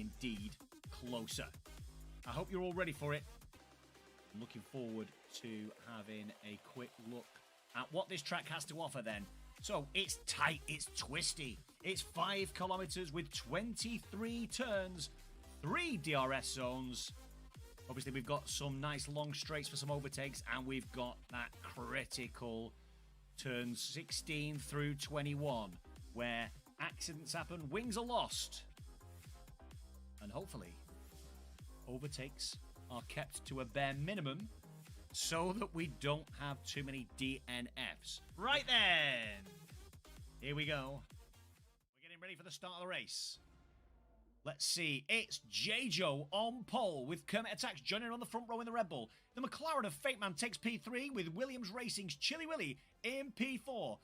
indeed closer. I hope you're all ready for it. I'm looking forward to having a quick look at what this track has to offer then. So it's tight, it's twisty, it's 5 kilometers with 23 turns, 3 DRS zones. Obviously we've got some nice long straights for some overtakes, and we've got that critical turns 16 through 21 where accidents happen, wings are lost, and hopefully overtakes are kept to a bare minimum so that we don't have too many DNFs. Right then, here we go. We're getting ready for the start of the race. Let's see, it's J-Joe on pole with Kermit Attacks joining on the front row in the Red Bull. The McLaren of Fate Man takes P3 with Williams Racing's Chili Willy in P4.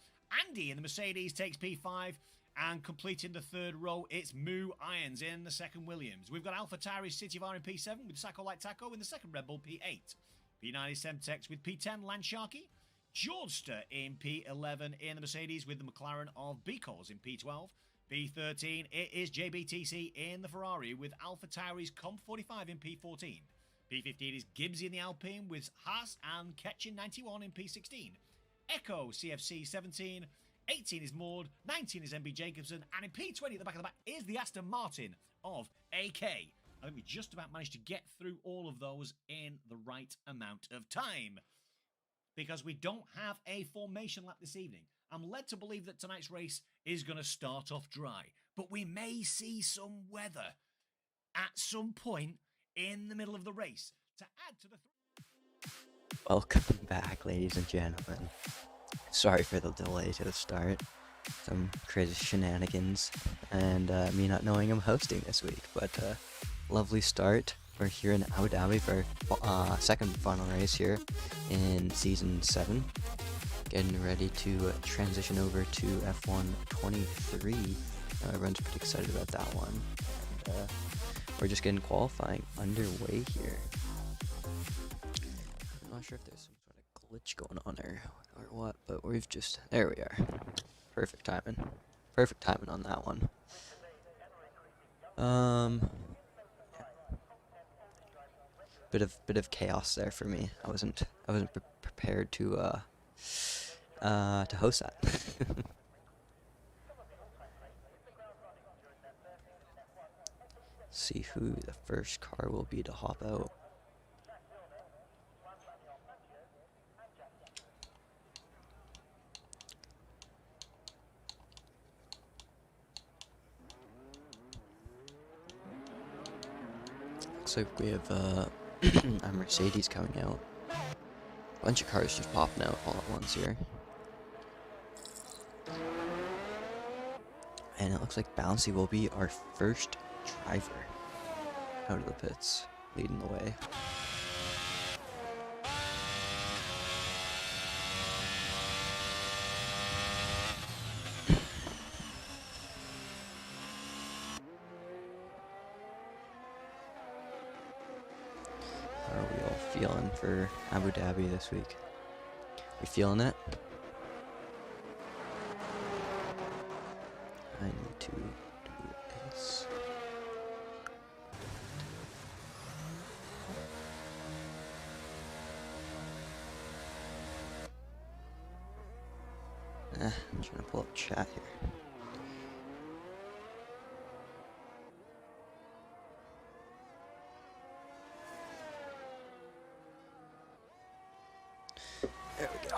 Andy in the Mercedes takes P5, and completing the third row, it's Moo Irons in the second Williams. We've got Alpha Tauri's City of R in P7 with Sacco Like Taco in the second Red Bull P8. P9 is Semtex with P10 Land Sharky. Georgester in P11 in the Mercedes with the McLaren of Beacles in P12. P13, it is JBTC in the Ferrari with Alpha Tauri's Comp 45 in P14. P15 is Gibbsy in the Alpine with Haas and Ketchin 91 in P16. Echo CFC 17. 18 is Maud, 19 is MB Jacobson, and in P20 at the back of the back is the Aston Martin of AK. I think we just about managed to get through all of those in the right amount of time, because we don't have a formation lap this evening. I'm led to believe that tonight's race is going to start off dry, but we may see some weather at some point in the middle of the race to add to the... Welcome back, ladies and gentlemen. Sorry for the delay to the start. Some crazy shenanigans and me not knowing I'm hosting this week, but lovely start. We're here in Abu Dhabi for our second final race here in Season 7. Getting ready to transition over to F1 23. Everyone's pretty excited about that one. And, we're just getting qualifying underway here. I'm not sure if there's some sort of glitch going on or what, but we've just... There we are. Perfect timing. Perfect timing on that one. Bit of chaos there for me. I wasn't prepared to host that. See who the first car will be to hop out. Looks like we have a Mercedes coming out. Bunch of cars just popping out all at once here. And it looks like Bouncy will be our first driver out of the pits, leading the way. How are we all feeling for Abu Dhabi this week? We feeling it? I need to do this. I'm trying to pull up chat here. There we go.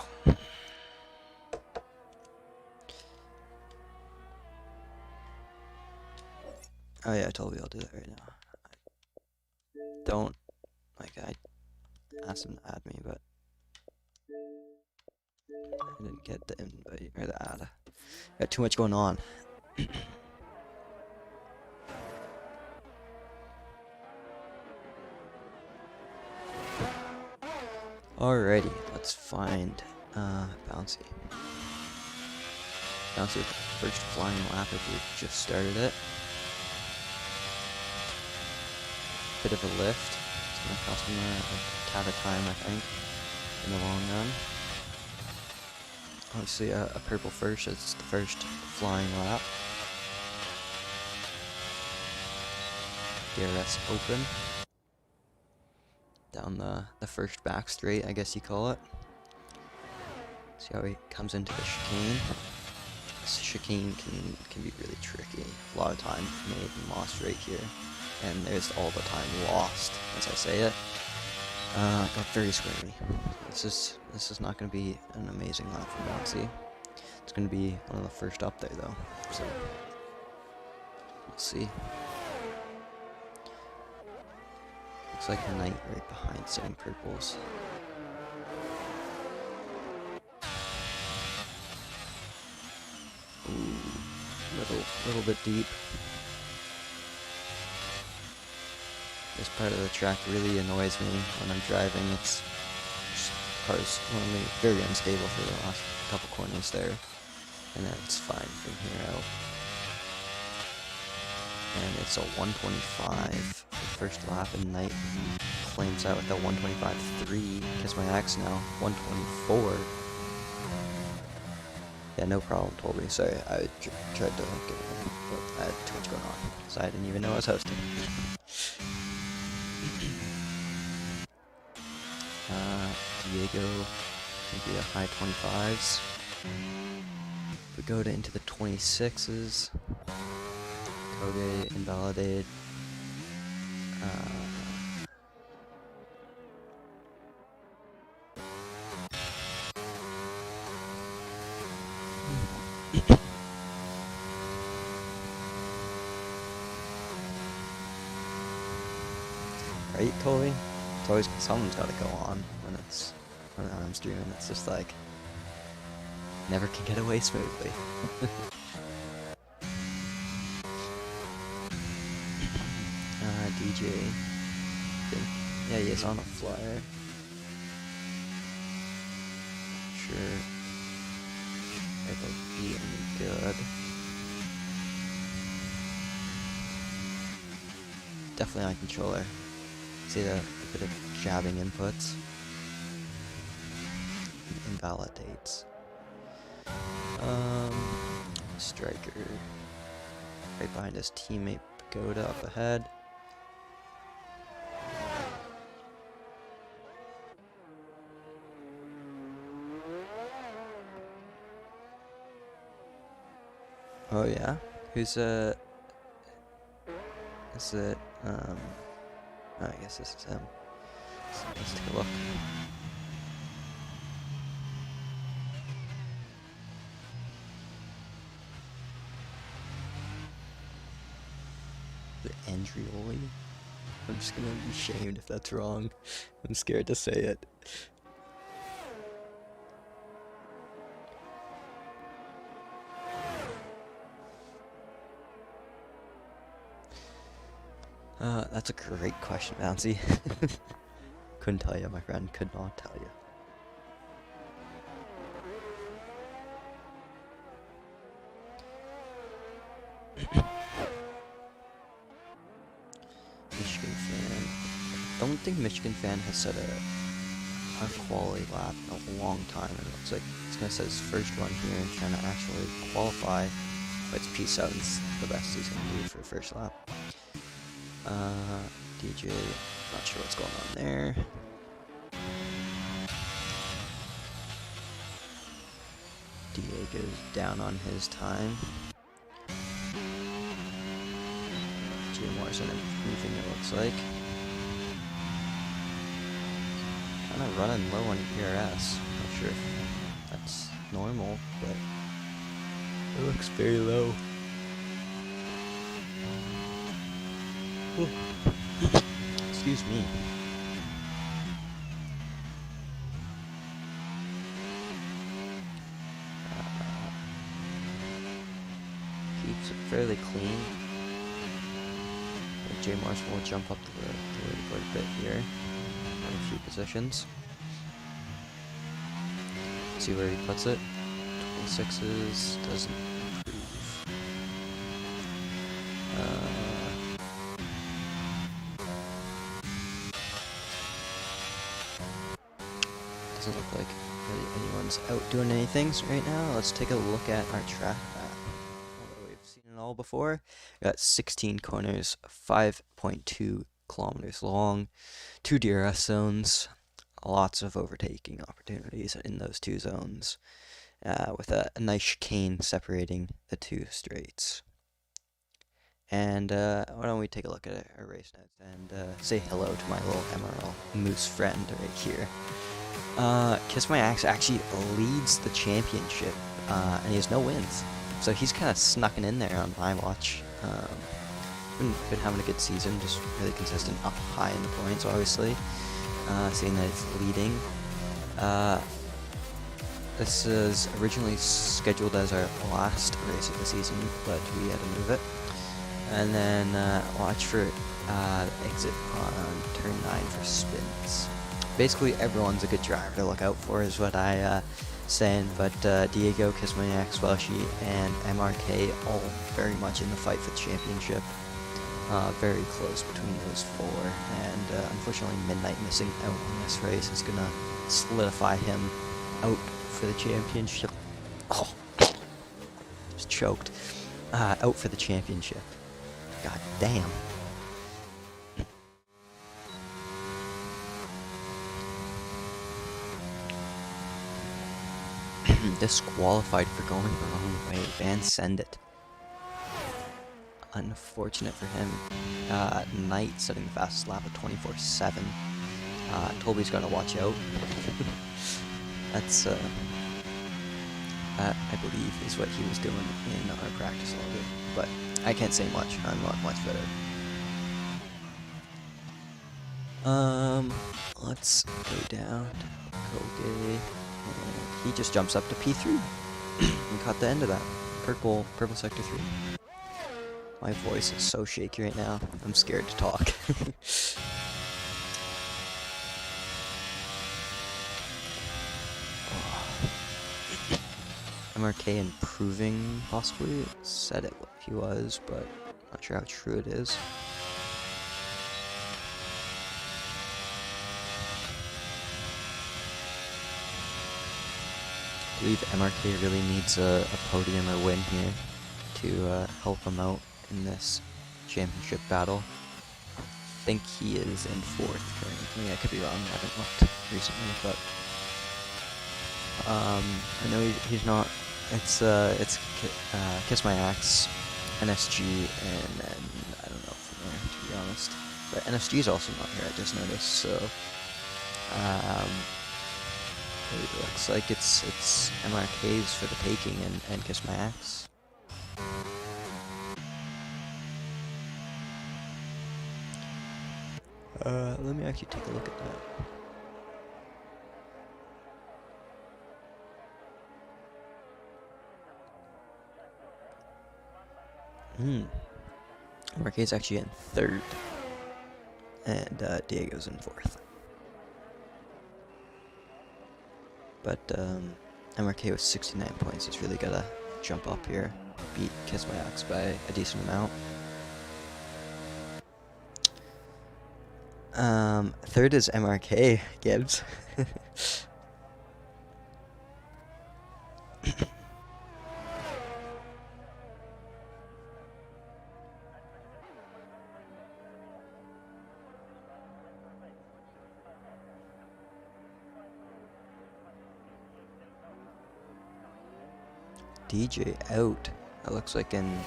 Oh yeah, totally, I'll do that right now. I asked him to add me, but I didn't get the invite or the ad. Got too much going on. Alrighty, let's find Bouncy. Bouncy with the first flying lap if we just started it. Bit of a lift. It's gonna cost me a tad of time, I think, in the long run. Obviously a purple first, it's the first flying lap. DRS open. Down the first back straight, I guess you call it. See how he comes into the chicane. This chicane can be really tricky. A lot of time made and lost right here. And there's all the time lost as I say it. Got very squirmy. This is not going to be an amazing lap for Bouncy. It's going to be one of the first up there though. So we'll see. Looks like a Knight right behind setting purples. Ooh, little bit deep. This part of the track really annoys me when I'm driving. It's car's normally very unstable for the last couple corners there, and then it's fine from here out. And it's a 125 for first lap, and Knight claims out with a 125.3 because my axe now 124. Yeah, no problem, told me. Sorry, I tried to get it in, but I had too much going on, so I didn't even know I was hosting. Diego can be a high 25s. We go into the 26s. Koge invalidated. Right, Kobe? It's always someone's got to go on when I'm streaming. It's just like never can get away smoothly. DJ, yeah, he is on a flyer. Sure, it'll be any good. Definitely on controller. See a bit of jabbing inputs. Invalidates. Striker right behind his teammate Pagoda up ahead. Oh yeah? Who's is it oh, I guess this is him. Let's take a look. The Andrioli? I'm just gonna be shamed if that's wrong. I'm scared to say it. That's a great question, Bouncy. Couldn't tell you, my friend. Could not tell you. Michigan fan. I don't think Michigan fan has set a quality lap in a long time. And it looks like it's gonna set his first run here and trying to actually qualify. But it's P7's the best he's gonna do for the first lap. DJ, not sure what's going on there. Diego's down on his time. Moore's in improving, it looks like. Kind of running low on ERS. Not sure if that's normal, but it looks very low. Ooh. Excuse me. Keeps it fairly clean. J. Mars will jump up the leaderboard a bit here. In a few positions. See where he puts it. 26s doesn't improve. Doesn't look like really anyone's out doing anything right now. Let's take a look at our track map. Although we've seen it all MRL before. Got 16 corners, 5.2 kilometers long, 2 DRS zones, lots of overtaking opportunities in those 2 zones, with a nice chicane separating the 2 straights. And why don't we take a look at our race notes and say hello to my little MRL moose friend right here. Kiss My Axe actually leads the championship, and he has no wins. So he's kind of snucking in there on my watch. Been having a good season, just really consistent, up high in the points, obviously. Seeing that it's leading. This is originally scheduled as our last race of the season, but we had to move it. And then watch for exit on turn 9 for spins. Basically, everyone's a good driver to look out for, is what I saying. But Diego, Kiss My Axe, Welshie, and MRK all very much in the fight for the championship. Very close between those 4, and unfortunately, Midnight missing out on this race is gonna solidify him out for the championship. Oh, just choked. Out for the championship. God damn. Disqualified for going the wrong way. Van Send it. Unfortunate for him. Knight setting the fastest lap at 24.7. Toby's gotta watch out. That's I believe is what he was doing in our practice lobby, but I can't say much. I'm not much better. Let's go down to Koge, and he just jumps up to P3 and caught the end of that. Purple sector 3. My voice is so shaky right now. I'm scared to talk. MRK improving, possibly. Said it what he was, but not sure how true it is. I believe MRK really needs a podium or win here to help him out in this championship battle. I think he is in 4th currently. I could be wrong, I haven't looked recently, but I know he's not. It's Kiss My Axe, NSG, and then I don't know from there, to be honest. But NSG is also not here, I just noticed, so it looks like it's MRK's for the taking and Kiss My Axe. Let me actually take a look at that. MRK's actually in 3rd, and Diego's in 4th. But MRK with 69 points is really gotta jump up here, beat Kiss My Axe by a decent amount. 3rd is MRK, Gibbs. DJ out. It looks like in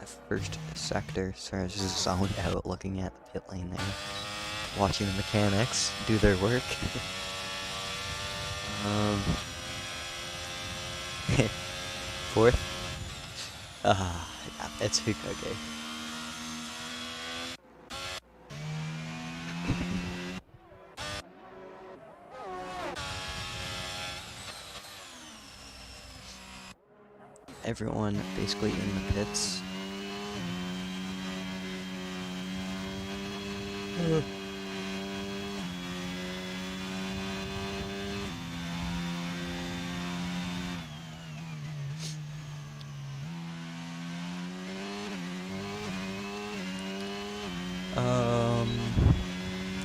the 1st sector. Sorry, I was just zoned out looking at the pit lane there. Watching the mechanics do their work. 4th? Yeah, it's Fukoge. Everyone basically in the pits.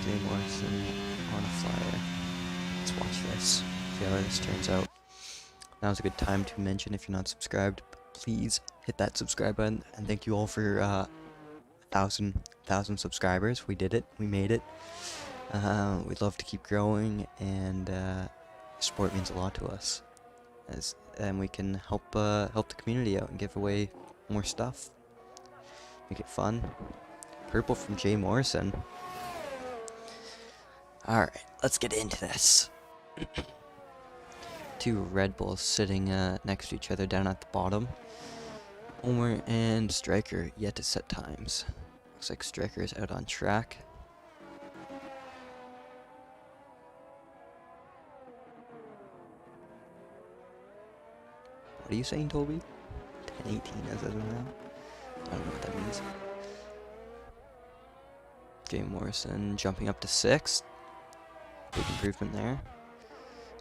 Jay Morrison on a flyer. Let's watch this. See how this turns out. Now's a good time to mention, if you're not subscribed, please hit that subscribe button, and thank you all for 1,000 subscribers. We did it. We made it. We'd love to keep growing, and support means a lot to us. And we can help the community out and give away more stuff. Make it fun. Purple from Jay Morrison. Alright, let's get into this. Two Red Bulls sitting next to each other down at the bottom. Homer and Striker yet to set times. Looks like Striker is out on track. What are you saying, Toby? 10:18 as of now? I don't know what that means. Jay Morrison jumping up to 6th. Big improvement there.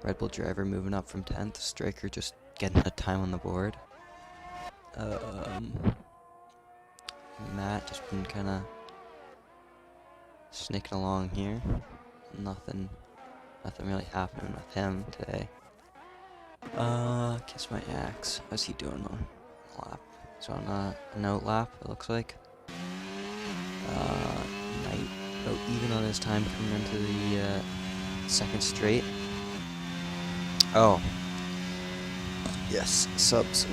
Red Bull driver moving up from 10th. Striker just getting a time on the board. Matt just been kind of sneaking along here. Nothing really happening with him today. Kiss my axe. How's he doing on lap? He's on a note lap, it looks like. Knight about even on his time coming into the second straight. Oh. Yes, subs.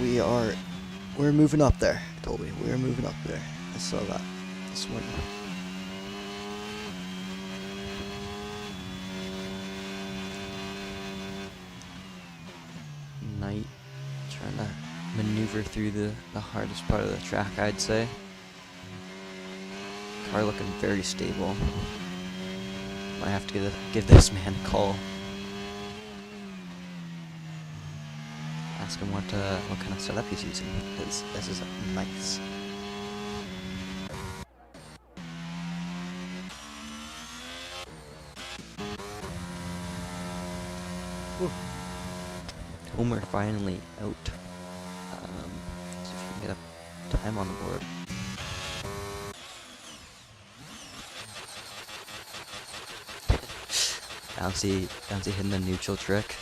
We're moving up there, Toby. We're moving up there. I saw that this morning. Knight trying to maneuver through the hardest part of the track, I'd say. Car looking very stable. Might have to give this man a call. Ask him what kind of setup he's using, because this is nice. Woo. Homer finally out. See if we can get a time on the board. Bouncy hitting the neutral trick.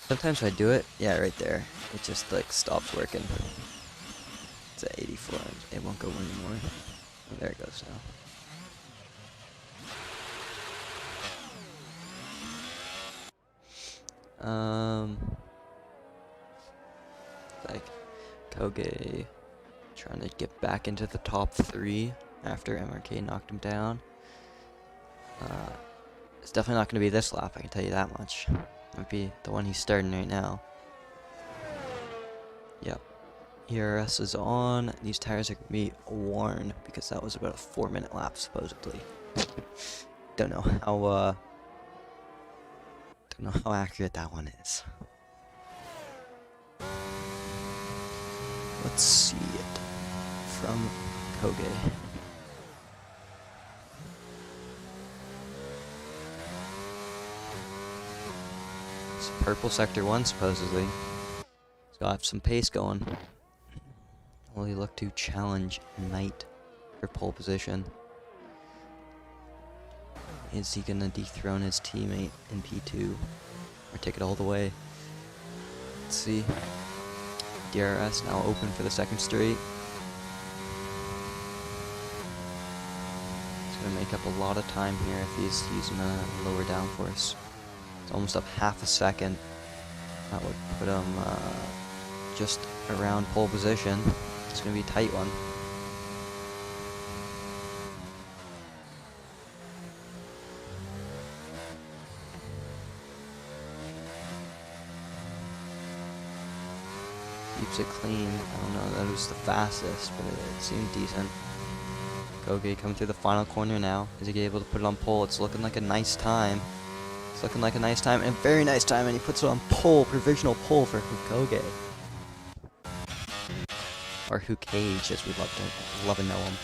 Sometimes I do it, yeah, right there. It just like stops working. It's at 84. It won't go anymore. Oh, there it goes now. Like Koge trying to get back into the top 3 after MRK knocked him down. It's definitely not going to be this lap, I can tell you that much. Might be the one he's starting right now. Yep. ERS is on. These tires are going to be worn because that was about a 4-minute lap, supposedly. Don't know how accurate that one is. Let's see it from Koge. It's purple sector 1 supposedly. He's got some pace going. Will he look to challenge Knight for pole position? Is he gonna dethrone his teammate in P2 or take it all the way? Let's see. DRS now open for the second straight. He's gonna make up a lot of time here if he's using a lower downforce. It's almost up half a second. That would put him just around pole position. It's gonna be a tight one. Keeps it clean. I don't know, that was the fastest, but it seemed decent. Koge coming through the final corner now. Is he able to put it on pole? It's looking like a nice time. It's looking like a nice time, and a very nice time, and he puts it on pole, provisional pole for Koge. Or Cage, as we love to know him.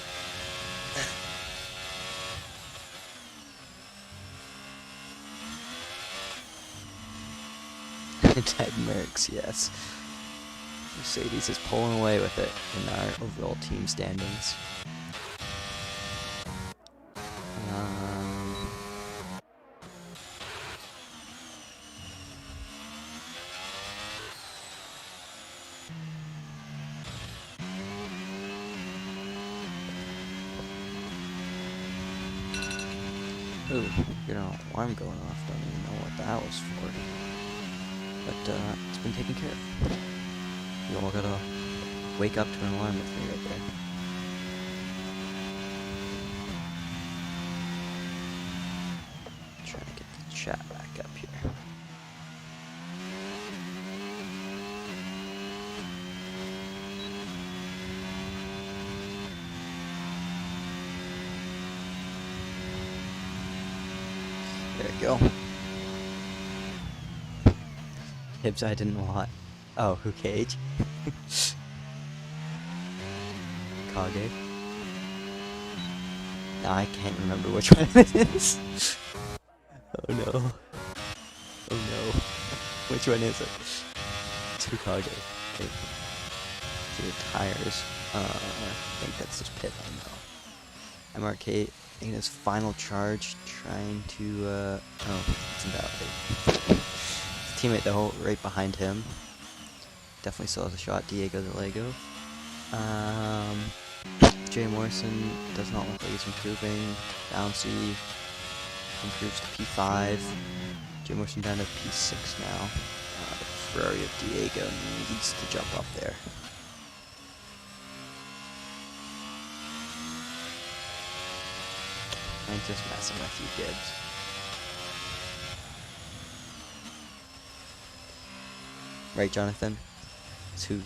Ted Merckx, yes. Mercedes is pulling away with it in our overall team standings. Ooh, you know, alarm going off. Don't even know what that was for. But it's been taken care of. You all gotta wake up to an alarm with me right there. Trying to get the chat back up here. There we go. Hibbs, I didn't want. Oh, who Cage? Kage? Now I can't remember which one it is. Oh no. Oh no. Which one is it? It's Hokage. Okay. See the tires. I think that's just pit lane though. MRK in his final charge, trying to, oh, it's invalidated. His teammate though, right behind him. Definitely still has a shot. Diego the Lego. Jay Morrison does not look like he's improving. Bouncy improves to P5. Jay Morrison down to P6 now. The Ferrari of Diego needs to jump up there. I'm just messing with you, Gibbs. Right, Jonathan? It's who?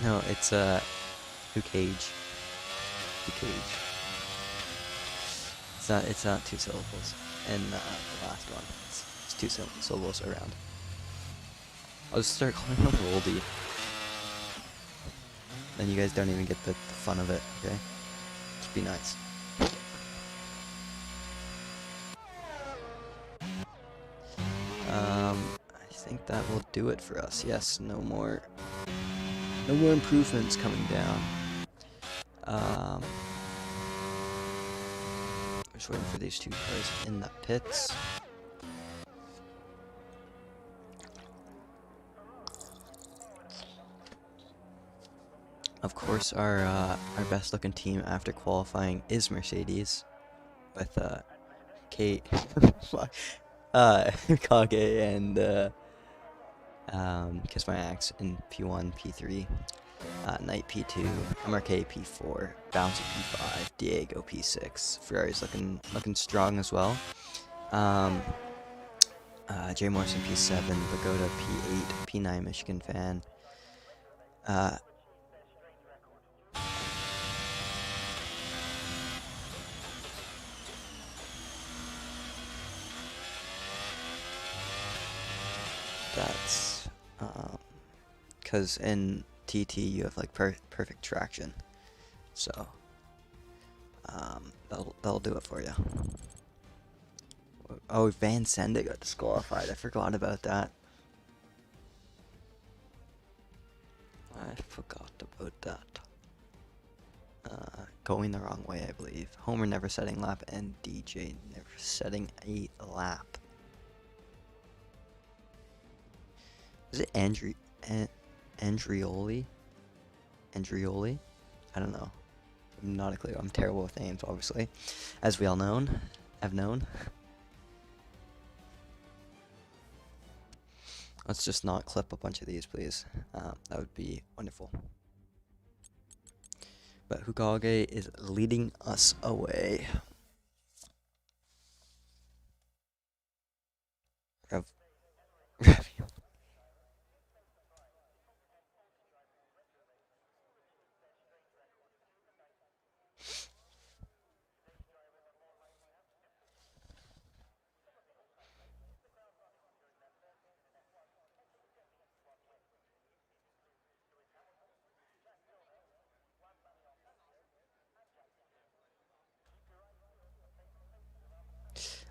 No, it's, who Cage. Who Cage. It's not 2 syllables. And, the last one. It's 2 syllables around. I'll just start calling him Roldy. Then you guys don't even get the fun of it, okay? Just be nice. I think that will do it for us. Yes, no more improvements coming down. Just waiting for these 2 cars in the pits. Of course, our best looking team after qualifying is Mercedes, with Kate, Kage, and Kiss My Axe in P1, P3, Knight P2, MRK P4, Bouncy P5, Diego P6. Ferrari's looking strong as well. Jay Morrison P7, Pagoda P8, P9 Michigan fan. That's because in TT you have like perfect traction, so that'll do it for you. Oh, Van Sende got disqualified. I forgot about that. Going the wrong way, I believe. Homer never setting lap, and DJ never setting a lap. Is it Andrioli? Andrioli? I don't know. I'm not a clue. I'm terrible with names, obviously. As we all have known. Let's just not clip a bunch of these, please. That would be wonderful. But Hokage is leading us away.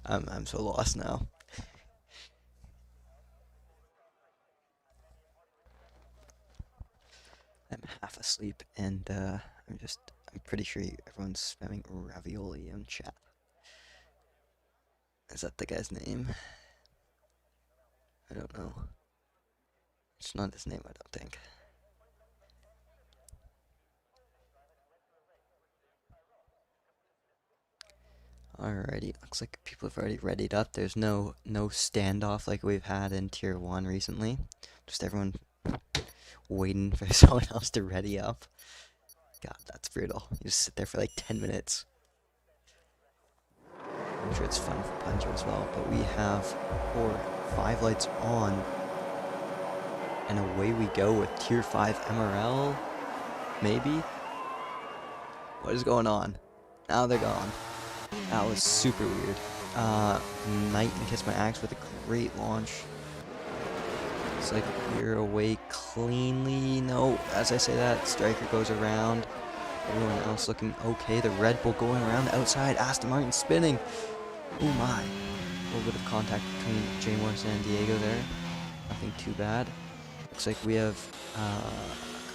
I'm so lost now. I'm half asleep, and I'm pretty sure everyone's spamming ravioli in chat. Is that the guy's name? I don't know. It's not his name, I don't think. Alrighty, looks like people have already readied up. There's no standoff like we've had in Tier 1 recently. Just everyone waiting for someone else to ready up. God, that's brutal. You just sit there for like 10 minutes. I'm sure it's fun for Puncher as well, but we have 5 lights on. And away we go with Tier 5 MRL, maybe? What is going on? Now they're gone. That was super weird. Knight and Kiss My Axe with a great launch. It's like we're away cleanly. No, as I say that, Striker goes around. Everyone else looking okay. The Red Bull going around the outside. Aston Martin spinning. Oh my. A little bit of contact between J-Moore and San Diego there. Nothing too bad. Looks like we have a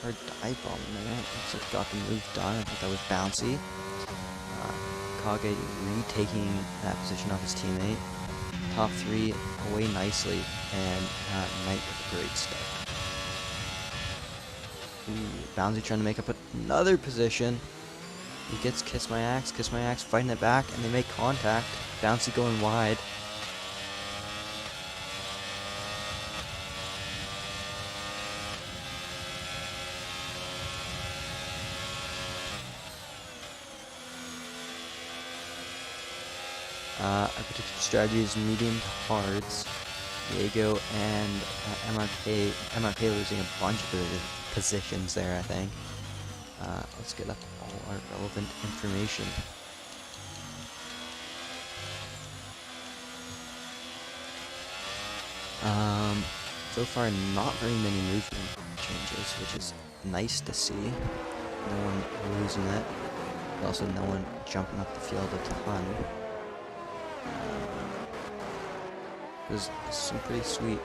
car dive bomb in there. Looks like got the move done. I think that was bouncy. Kage retaking that position off his teammate. Top 3 away nicely, and Knight with a great start. Ooh, Bouncy trying to make up another position. He gets Kiss My Axe fighting it back, and they make contact. Bouncy going wide. Our particular strategy is medium to hards. Diego and MRK losing a bunch of positions there, I think. Let's get up all our relevant information. So far, not very many movement changes, which is nice to see. No one losing it, but also no one jumping up the field a ton. There's some pretty sweet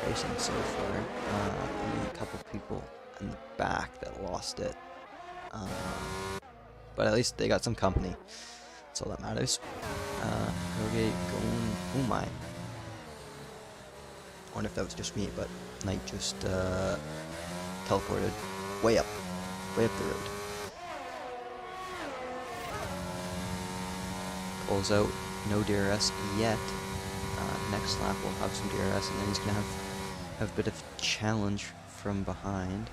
racing so far. Only a couple people in the back that lost it. But at least they got some company. That's all that matters. Okay, going. Oh my. I wonder if that was just me, but Knight just teleported way up the road. Pulls out, no DRS yet. Next lap we'll have some DRS, and then he's gonna have a bit of challenge from behind.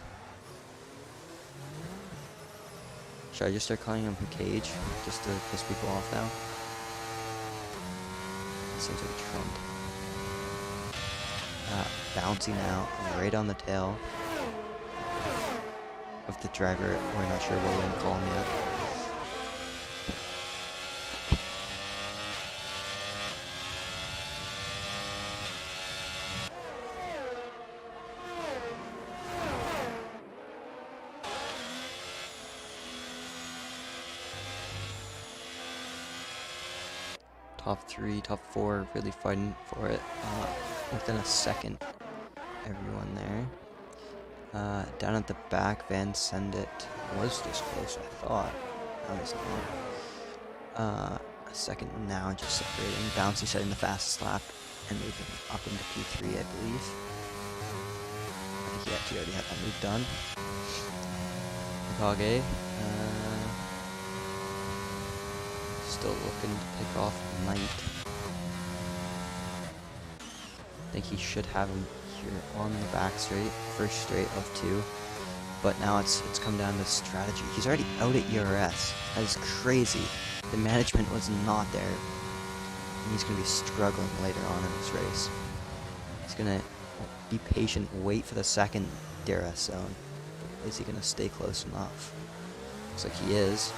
Should I just start calling him Cage, just to piss people off now? Seems like a Trump. Bouncy now, right on the tail of the driver. We're not sure what we're gonna call him yet. Top 3, top 4, really fighting for it. Within a second, everyone there. Down at the back, Van Sendit was just close, I thought. No, he's not. A second now, just separating. Bouncy setting the fastest lap and moving up into P3, I believe. I think he actually already had that move done. Kage. Still looking to pick off Knight. I think he should have him here on the back straight, first straight of 2. But now it's come down to strategy. He's already out at ERS. That is crazy. The management was not there. And he's going to be struggling later on in this race. He's going to be patient, wait for the second DRS zone. Is he going to stay close enough? Looks like he is.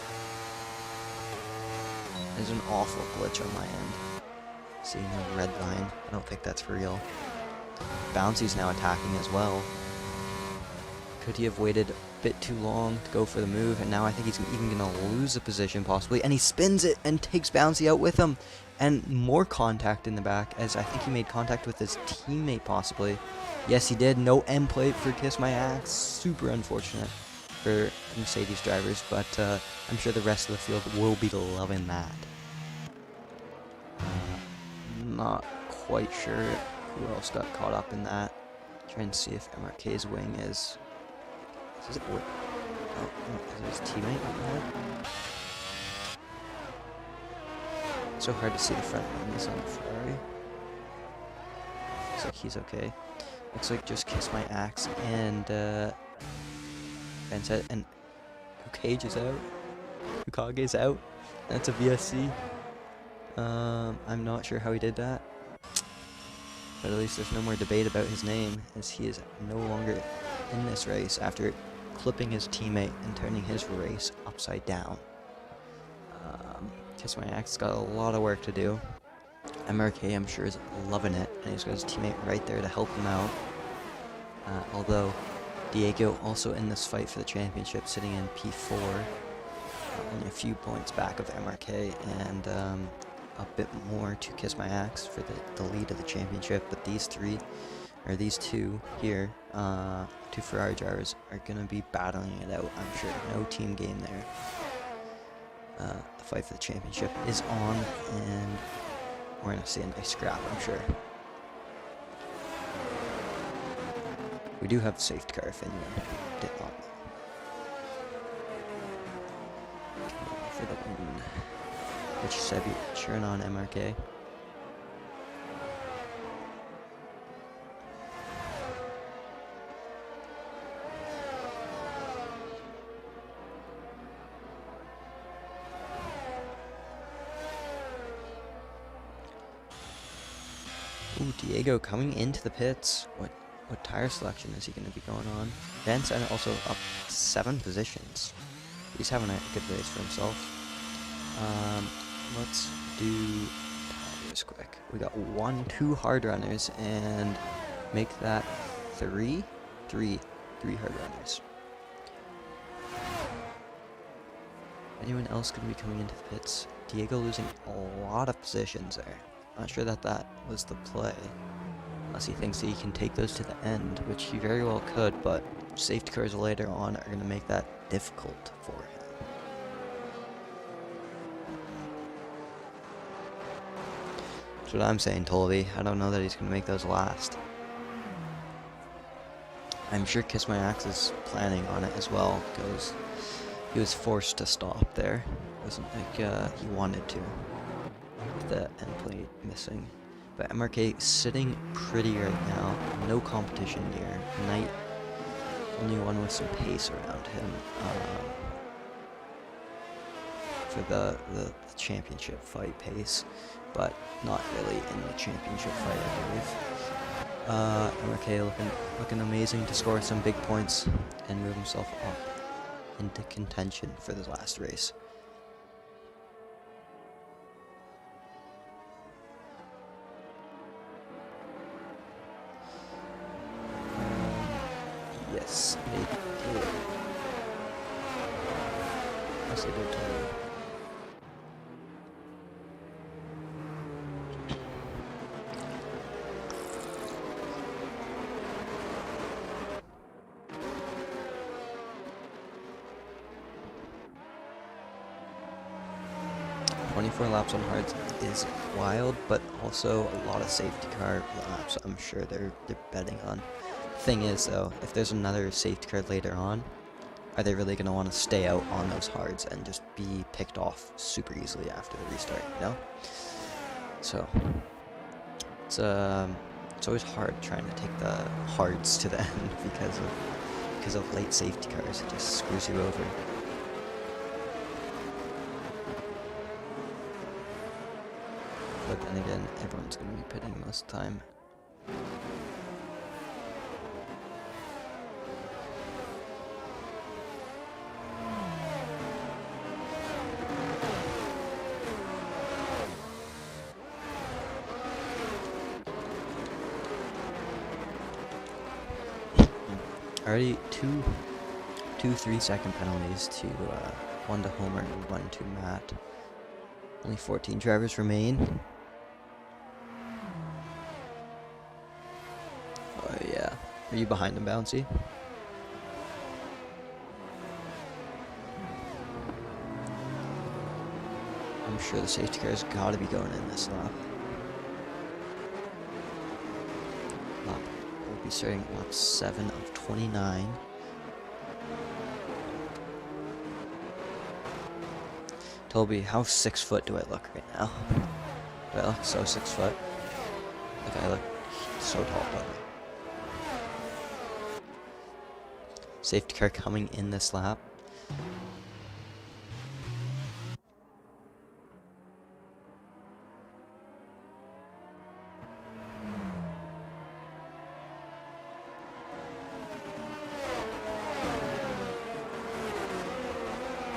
There's an awful glitch on my end. Seeing a red line. I don't think that's real. Bouncy's now attacking as well. Could he have waited a bit too long to go for the move? And now I think he's even going to lose a position possibly. And he spins it and takes Bouncy out with him. And more contact in the back, as I think he made contact with his teammate possibly. Yes, he did. No end plate for Kiss My Axe. Super unfortunate for Mercedes drivers, but I'm sure the rest of the field will be loving that. Not quite sure who else got caught up in that. Trying to see if MRK's wing is it what? Oh, is it his teammate? so hard to see the front wings on the Ferrari. Looks like he's okay. Looks like just Kiss My Axe and Benset and Ukage is out. Ukage's out. That's a VSC. I'm not sure how he did that. But at least there's no more debate about his name, as he is no longer in this race after clipping his teammate and turning his race upside down. Kiss My Axe got a lot of work to do. MRK, I'm sure, is loving it, and he's got his teammate right there to help him out. Although Diego also in this fight for the championship, sitting in P4, only a few points back of MRK, and a bit more to Kiss My Axe for the lead of the championship. But these two here, two Ferrari drivers, are going to be battling it out, I'm sure. No team game there. The fight for the championship is on, and we're going to see a nice scrap, I'm sure. We do have the safety car if anyone did not know. For the win. DHABI cheering on MRK. Ooh, Diego coming into the pits. What tire selection is he going to be going on? Benson also up 7 positions. He's having a good race for himself. Let's do tires quick. We got 2 hard runners and make that 3 hard runners. Anyone else going to be coming into the pits? Diego losing a lot of positions there. Not sure that was the play. Unless he thinks that he can take those to the end, which he very well could, but safety cars later on are going to make that difficult for him. That's what I'm saying, Tolby. I don't know that he's going to make those last. I'm sure Kiss My Axe is planning on it as well, because he was forced to stop there. It wasn't like he wanted to. The end plate missing. But MRK sitting pretty right now. No competition near. Knight, only one with some pace around him for the championship fight pace, but not really in the championship fight, I believe. MRK looking amazing to score some big points and move himself up into contention for the last race. Yes, they did. Yes, they did totally. .24 laps on hards is wild, but also a lot of safety car laps I'm sure they're betting on. Thing is though, if there's another safety car later on, are they really going to want to stay out on those hards and just be picked off super easily after the restart, you know? So it's always hard trying to take the hards to the end because of late safety cars. It just screws you over. But then again, everyone's going to be pitting most of the time. Already two 3-second penalties to 1 to Homer and 1 to Matt. Only 14 drivers remain. Oh yeah. Are you behind him, Bouncy? I'm sure the safety car's gotta be going in this lap. We'll be starting lap 7 of 29. Toby, how 6 foot do I look right now? Do I look so 6 foot? Like I look so tall, but safety car coming in this lap.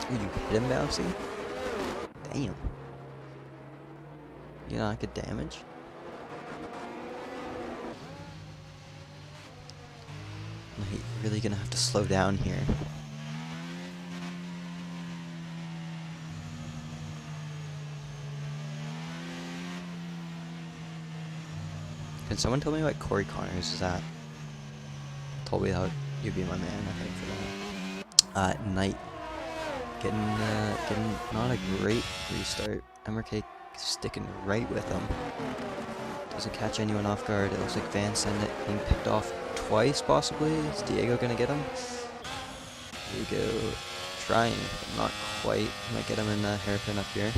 Ooh, you hit him, Bouncy? Damn. You not get damage? He's really gonna have to slow down here. Can someone tell me what Corey Connors is at? Told me that you'd be my man, I think, for that. Knight. Getting not a great restart. MRK sticking right with him. Doesn't catch anyone off guard. It looks like Van Sendit being picked off twice, possibly. Is Diego gonna get him? Diego trying, but not quite. Might get him in the hairpin up here.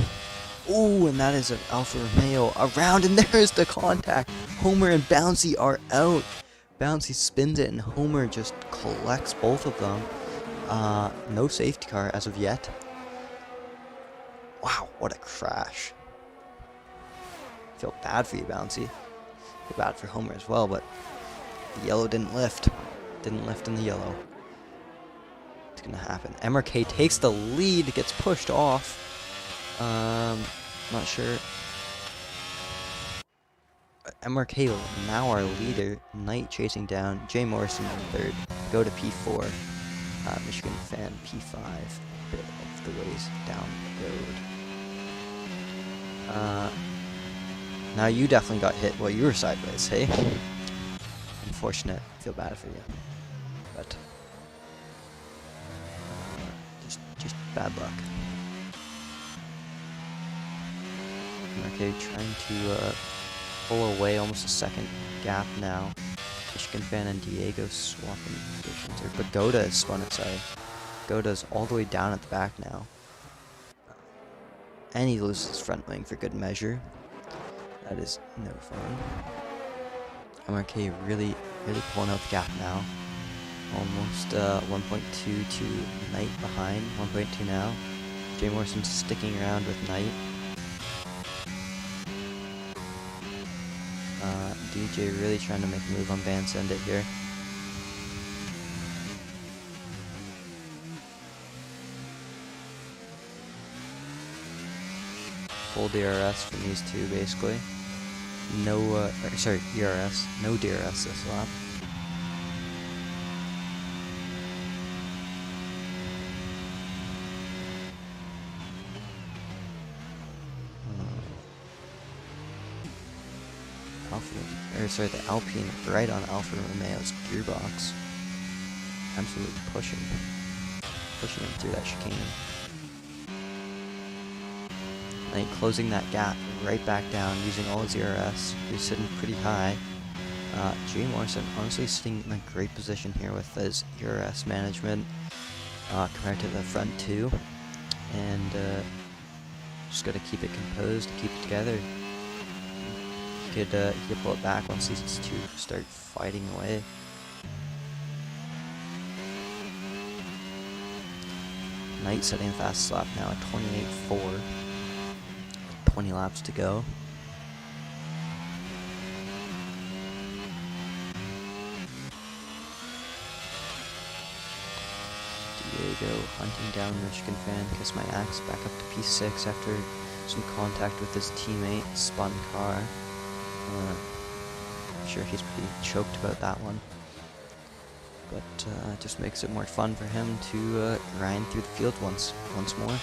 Ooh, and that is an Alfa Romeo around, and there's the contact. Homer and Bouncy are out. Bouncy spins it, and Homer just collects both of them. No safety car as of yet. Wow, what a crash. Feel bad for you, Bouncy. Feel bad for Homer as well, but the yellow didn't lift. Didn't lift in the yellow. It's gonna happen. MRK takes the lead, gets pushed off. Not sure. MRK now our leader. Knight chasing down. Jay Morrison in third. Go to P4. Michigan Fan P5. A bit of the ways down the road. Now you definitely got hit while you were sideways, hey? Unfortunate. Feel bad for you. But just bad luck. Okay, trying to pull away almost a second gap now. Michigan Fan and Diego swapping positions here. But Goda is spun aside. Goda's all the way down at the back now. And he loses front wing for good measure. That is no fun. MRK really pulling out the gap now. Almost 1.2 to Knight behind. 1.2 now. Jay Morrison sticking around with Knight. DJ really trying to make a move on Van Sendit here. Full DRS from these two, basically. No, sorry, ERS. No DRS this lap. The Alpine right on Alfa Romeo's gearbox. Absolutely pushing him through that chicane. Knight closing that gap right back down using all his ERS. He's sitting pretty high. Jay Morrison honestly sitting in a great position here with his ERS management compared to the front two. And just got to keep it composed, keep it together. He could pull it back once these two start fighting away. Knight setting a fast lap now at 28.4. 20 laps to go. Diego hunting down Michigan Fan. Kiss my axe back up to P6 after some contact with his teammate. Spun car. I'm sure he's pretty choked about that one. But just makes it more fun for him to grind through the field once more.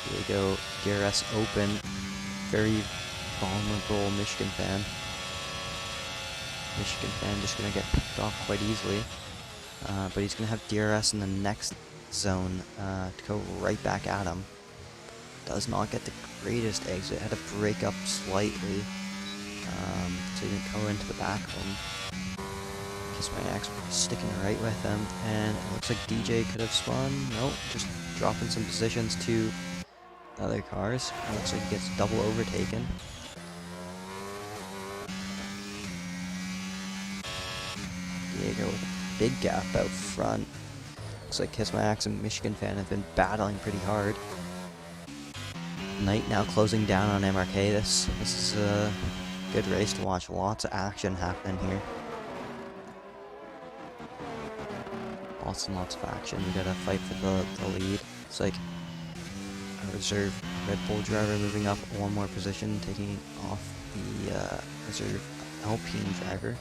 Here we go, DRS open. Very vulnerable Michigan Fan. Michigan Fan just going to get picked off quite easily. But he's going to have DRS in the next zone to go right back at him. Does not get the greatest exit. Had to break up slightly. So he didn't go into the back of him. Kiss my axe sticking right with him. And it looks like DJ could have spun. Nope, just dropping some positions to other cars. It looks like he gets double overtaken. Diego with a big gap out front. Looks like Kiss My Axe and Michigan Fan have been battling pretty hard. Knight now closing down on MRK. This is a good race to watch. Lots of action happening here. Lots and lots of action. We got a fight for the lead. It's like a reserve Red Bull driver moving up one more position, taking off the reserve Alpine driver.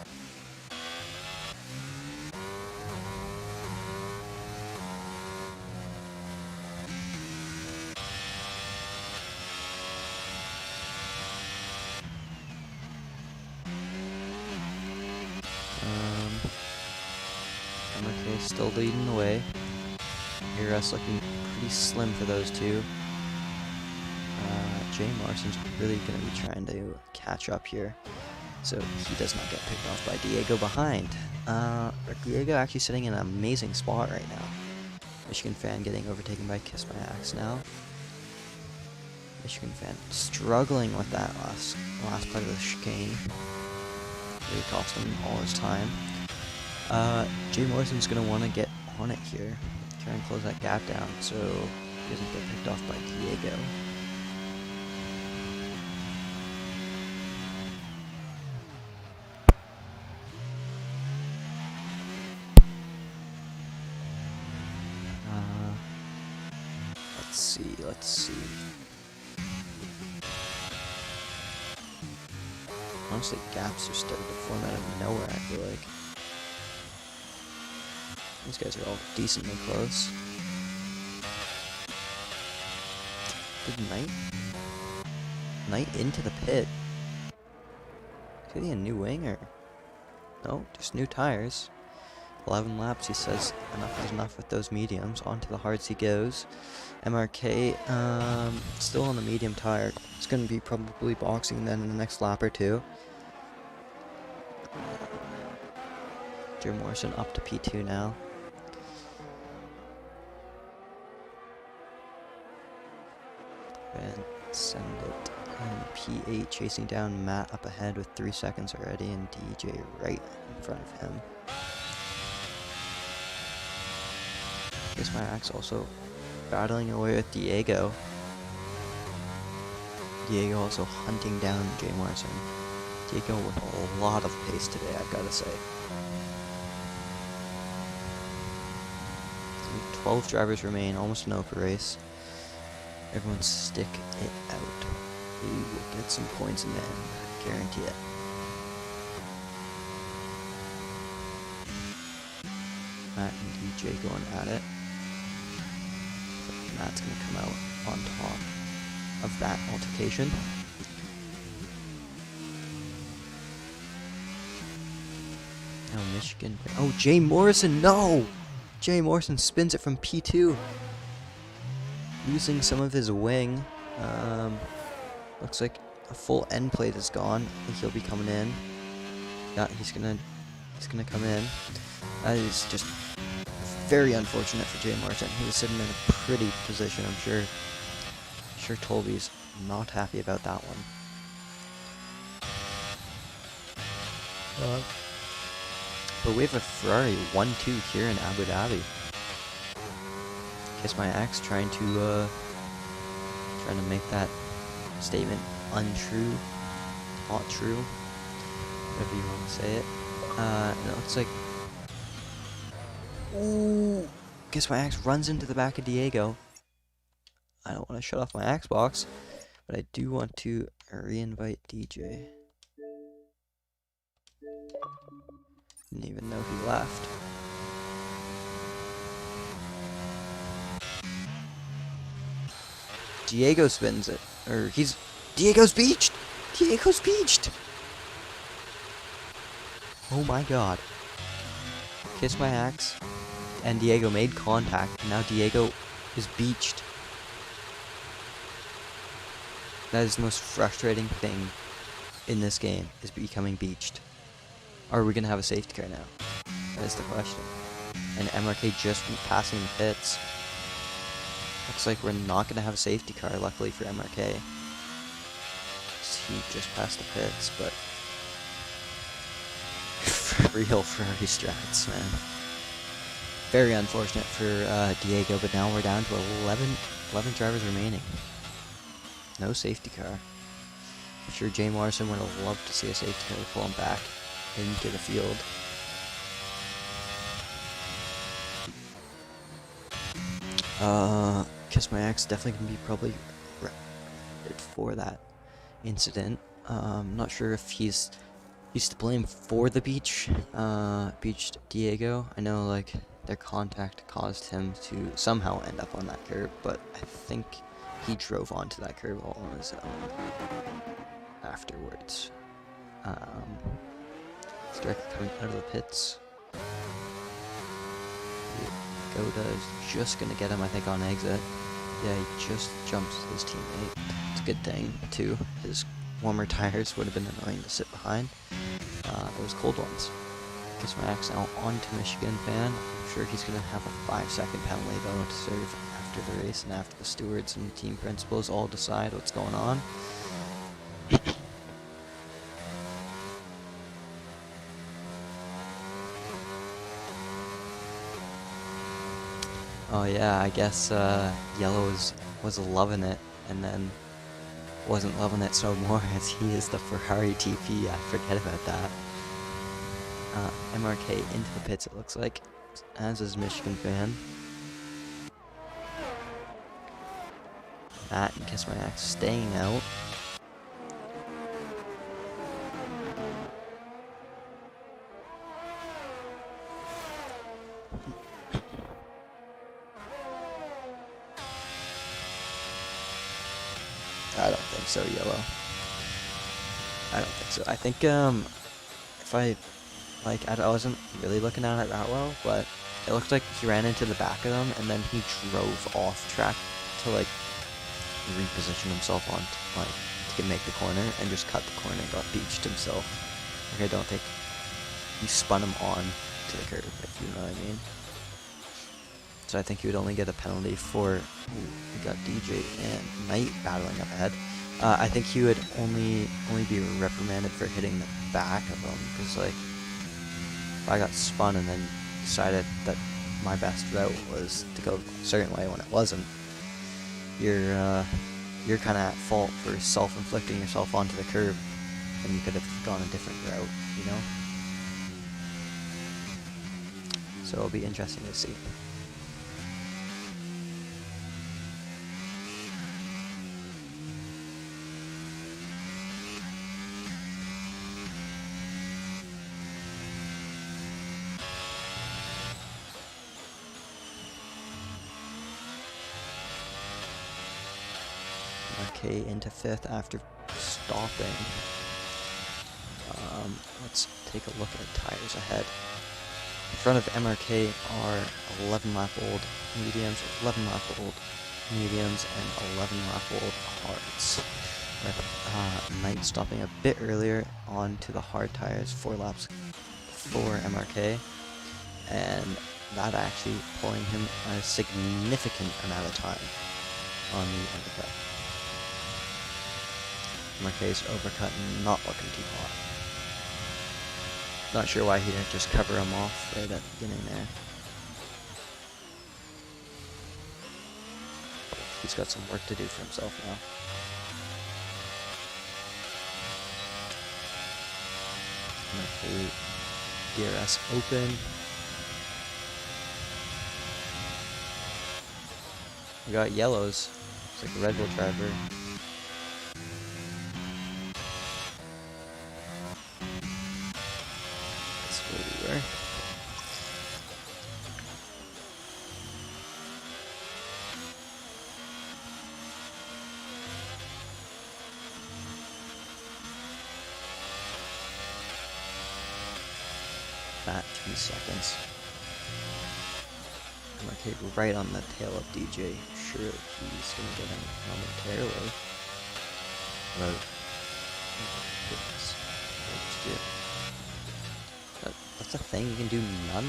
MRK still leading the way. ERS looking pretty slim for those two. Jay Marson's really going to be trying to catch up here, so he does not get picked off by Diego behind. Diego actually sitting in an amazing spot right now. Michigan Fan getting overtaken by Kiss My Axe now. Michigan Fan struggling with that last part of the chicane. Really cost him all his time. Jay Morrison's going to want to get on it here. Try and close that gap down so he doesn't get picked off by Diego. Let's see. Honestly, gaps are starting to form out of nowhere, I feel like. These guys are all decently close. Good Knight. Knight into the pit. Could he a new wing or? No, just new tires. 11 laps, he says enough is enough with those mediums. Onto the hards he goes. MRK, still on the medium tire. It's going to be probably boxing then in the next lap or two. Jim Morrison up to P2 now. And send it. And P8 chasing down Matt up ahead with 3 seconds already, and DJ right in front of him. Kiss My Axe also battling away with Diego. Diego also hunting down Jay Morrison. Diego with a lot of pace today, I've got to say. 12 drivers remain, almost an open race. Everyone stick it out. We will get some points in the end, guarantee it. Matt and DJ going at it. Matt's going to come out on top of that altercation. Now Michigan. Oh, Jay Morrison, no! Jay Morrison spins it from P2. Losing some of his wing. Looks like a full end plate is gone. I think he'll be coming in. Yeah, he's gonna come in. That is just very unfortunate for Jay Morrison. He was sitting in a pretty position, I'm sure. Tolby's not happy about that one. But we have a Ferrari 1-2 here in Abu Dhabi. Kiss My Axe trying to make that statement untrue, not true, whatever you want to say it. And it looks like, ooh, Kiss My Axe runs into the back of Diego. I don't want to shut off my Xbox, but I do want to re-invite DJ. Didn't even know he left. Diego spins it. Or Diego's beached! Diego's beached! Oh my god. Kiss My Axe and Diego made contact, and now Diego is beached. That is the most frustrating thing in this game, is becoming beached. Are we gonna have a safety car now? That is the question. And MRK just passing the pits. Looks like we're not gonna have a safety car, luckily for MRK. He just passed the pits, but real Ferrari strats, man. Very unfortunate for Diego, but now we're down to 11 drivers remaining. No safety car. I'm sure Jay Morrison would have loved to see a safety car pull him back into the field. Kiss My Axe definitely gonna be probably reprimanded for that incident. Not sure if he's to blame for the beached Diego. I know like their contact caused him to somehow end up on that curb, but I think he drove onto that curb all on his own afterwards. Striker coming out of the pits. Goda is just gonna get him, I think, on exit. Yeah, he just jumps his teammate. It's a good thing, too. His warmer tires would have been annoying to sit behind. Those cold ones. Kiss My Axe now on to Michigan fan. I'm sure he's gonna have a 5-second penalty, though, to serve after the race and after the stewards and team principals all decide what's going on. Oh yeah, I guess Yellow was loving it, and then wasn't loving it so more as he is the Ferrari TP. I forget about that. MRK into the pits, it looks like, as is Michigan fan. Matt and Kiss My Axe staying out. I don't think so, Yellow. I don't think so. I think, if I wasn't really looking at it that well, but it looked like he ran into the back of them, and then he drove off track to, like, reposition himself on, to make the corner, and just cut the corner and got beached himself. Like, I don't think he spun him on to the curb, if you know what I mean. So I think he would only get a penalty for, we got DJ and Knight battling up ahead. I think he would only be reprimanded for hitting the back of him, because like, if I got spun and then decided that my best route was to go a certain way when it wasn't, you're kind of at fault for self-inflicting yourself onto the curb, and you could have gone a different route, you know? So it'll be interesting to see. Okay, into 5th after stopping. Let's take a look at tires ahead. In front of MRK are 11-lap-old mediums, 11-lap-old mediums, and 11-lap-old hards. With Knight stopping a bit earlier onto the hard tires, 4 laps before MRK, and that actually pulling him a significant amount of time on the undercut. MRK's overcut not looking too hot. Not sure why he didn't just cover him off right at the beginning there. He's got some work to do for himself now. DRS open. We got yellows. It's like a Red Bull driver. That's where we were. That 3 seconds. MRK right on the tail of DJ. Sure, he's gonna get him momentarily. But goodness, what did you do? That's a thing, you can do none.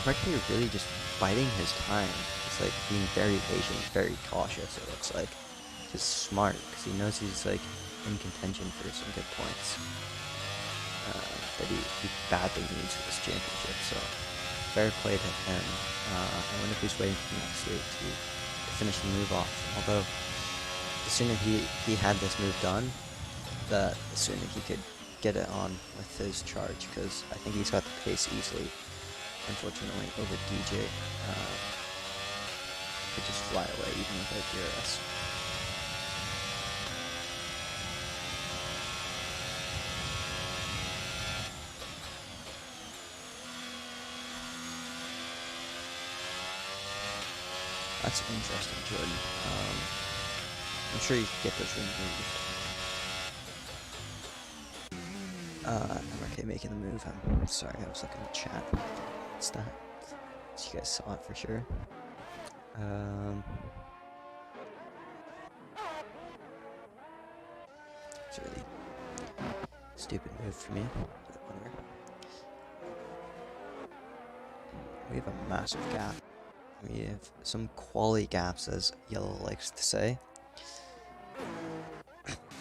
MRK really just biding his time. He's like being very patient, very cautious, it looks like. Just smart, because he knows he's like in contention for some good points that he badly needs for this championship, so fair play to him. I wonder if he's waiting for the next week to finish the move off, although the sooner he had this move done, the sooner he could get it on with his charge, because I think he's got the pace easily. Unfortunately, over DJ, could just fly away even without DRS. That's interesting, Jordan. I'm sure you can get those removed. MRK making the move. I'm sorry, I was looking at chat. What's that? So you guys saw it for sure. It's a really stupid move for me. We have a massive gap. We have some quality gaps, as Yellow likes to say.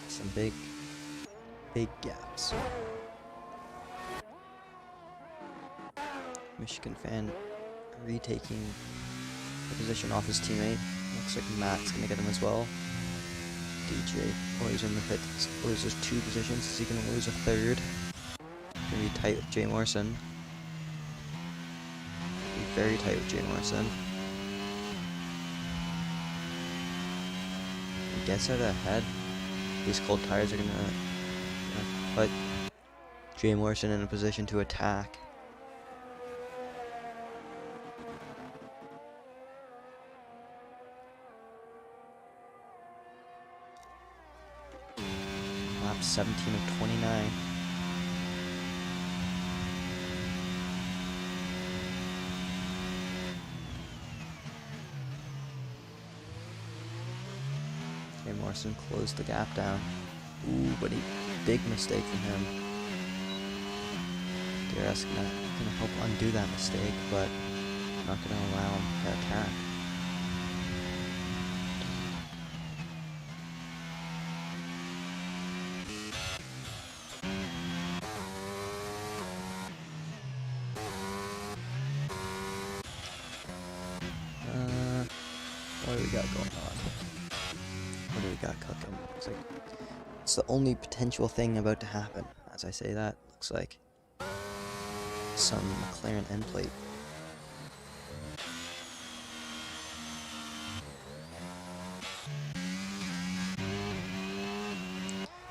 Some big gaps. Michigan fan retaking the position off his teammate. Looks like Matt's gonna get him as well. DJ, he's in the pit, loses 2 positions. Is he gonna lose a 3rd? Gonna be tight with Jay Morrison. Be very tight with Jay Morrison. He gets out ahead. These cold tires are gonna put Jay Morrison in a position to attack. Lap 17 of 29. Jay Morrison closed the gap down. Ooh, but big mistake from him. DRS gonna help undo that mistake, but not gonna allow him to attack. What do we got going on? What do we got cooking? Looks like it's the only potential thing about to happen. As I say that, looks like some McLaren end plate.